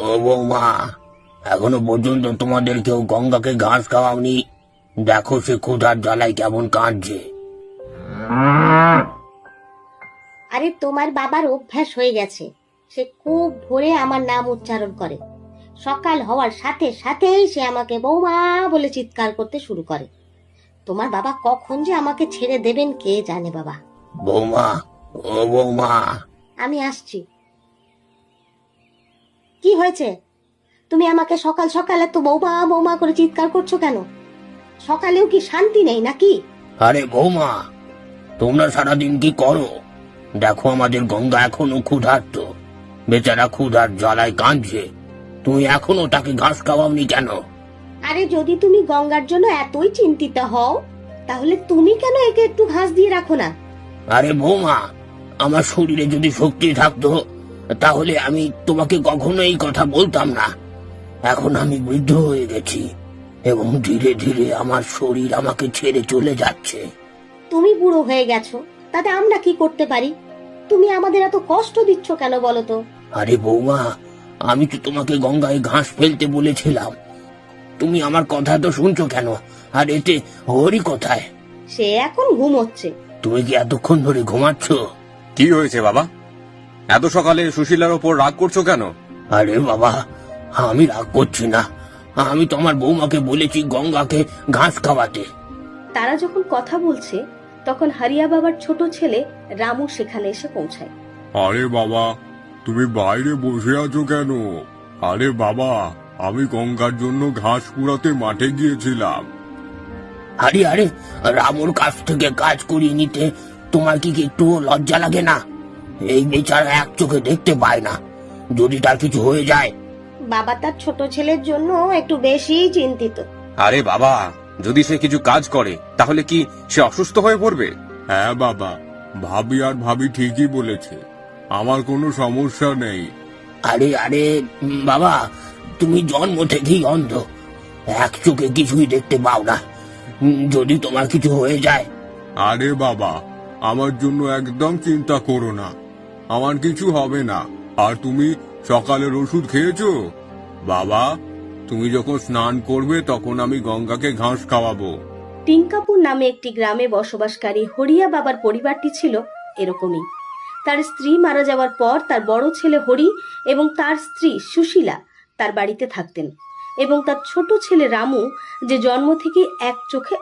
ও বৌমা, এখনো পর্যন্ত তোমাদের কেউ গঙ্গাকে ঘাস খাওয়াওনি। দেখো সে ক্ষুধার জ্বালায় কেমন কাঁদছে। আরে তোমার বাবার অভ্যাস হয়ে গেছে, সে খুব ভোরে আমার নাম উচ্চারণ করে। সকাল হওয়ার সাথে সাথেই সে আমাকে বৌমা বলে চিৎকার করতে শুরু করে। তোমার বাবা কখন যে আমাকে ছেড়ে দেবেন কে জানে বাবা। বৌমা, ও বৌমা। আমি আসছি। কি হয়েছে? তুমি আমাকে সকাল সকাল এত বৌমা বৌমা করে চিৎকার করছো কেন? সকালেও কি শান্তি নেই নাকি? আরে বৌমা, তোমরা সারাদিন কি করো? দেখো আমাদের গঙ্গা এখনো ক্ষুধার্ত, বেচারা ক্ষুধার জ্বালায় কাঁদছে। তুমি এখনো তাকে ঘাস খাওয়াওনি কেন? আরে যদি তুমি গঙ্গার জন্য এতই চিন্তিত হও, তাহলে তুমি কেন একে একটু ঘাস দিয়ে রাখো না? আরে বৌমা, আমার শরীরে যদি শক্তি থাকতো তাহলে আমি তোমাকে কখনো এই কথা বলতাম না। এখন আমি বৃদ্ধ হয়ে গেছি এবং ধীরে ধীরে আমার শরীর আমাকে ছেড়ে চলে যাচ্ছে। তুমি বুড়ো হয়ে গেছো, তাতে আমরা কি করতে পারি? তুমি আমাদের এত কষ্ট দিচ্ছ কেন বলো তো? আরে বৌমা, আমি তো তোমাকে গঙ্গায় ঘাস ফেলতে বলেছিলাম। তুমি আমার কথা তো শুনছো কেন? আর এতে হরি কোথায়? সে এখন ঘুমোচ্ছে। তুমি কি এতক্ষণ ধরে ঘুমাচ্ছ? কি হয়েছে বাবা, এত সকালে সুশীলার ওপর রাগ করছো কেন? আরে বাবা, আমি রাগ করছি না। আমি তো আমার বৌমাকে বলেছি গঙ্গাকে ঘাস খাওয়াতে। তারা যখন কথা বলছে তখন হরিয়া বাবার ছোট ছেলে রামু সেখানে এসে পৌঁছায়। আরে বাবা, তুমি বাইরে বসে আছো কেন? আরে বাবা, আমি গঙ্গার জন্য ঘাস কুড়াতে মাঠে গিয়েছিলাম। আরে আরে, রামুর কাছ থেকে কাজ করিয়ে নিতে তোমার কি একটু লজ্জা লাগে না? এই বেচারা এক চোখে দেখতে পায় না, যদি তার কিছু হয়ে যায়। বাবা তার ছোট ছেলের জন্য একটু বেশি চিন্তিত। আরে বাবা, যদি সে কিছু কাজ করে তাহলে কি সে অসুস্থ হয়ে পড়বে? হ্যাঁ বাবা, ভাবি আর ভাবি ঠিকই বলেছে, আমার কোনো সমস্যা নেই। আরে আরে বাবা, তুমি জন্ম থেকেই অন্ধ, এক চোখে কিছুই দেখতে পাও না। যদি তোমার কিছু হয়ে যায়। আরে বাবা, আমার জন্য একদম চিন্তা করো না, আমার কিছু হবে না। আর তুমি সকালের ওষুধ খেয়েছো? বাবা, তুমি যখন স্নান করবে তখন আমি গঙ্গাকে ঘাস খাওয়াবো। টিঙ্কাপুর নামে একটি গ্রামে বসবাসকারী হরিয়া বাবার পরিবারটি ছিল এরকমই। তার স্ত্রী মারা যাওয়ার পর তার বড় ছেলে হরি এবং তার স্ত্রী সুশীলা তার বাড়িতে থাকতেন, এবং তার ছোট ছেলে রামু, যে জন্ম থেকে এক চোখে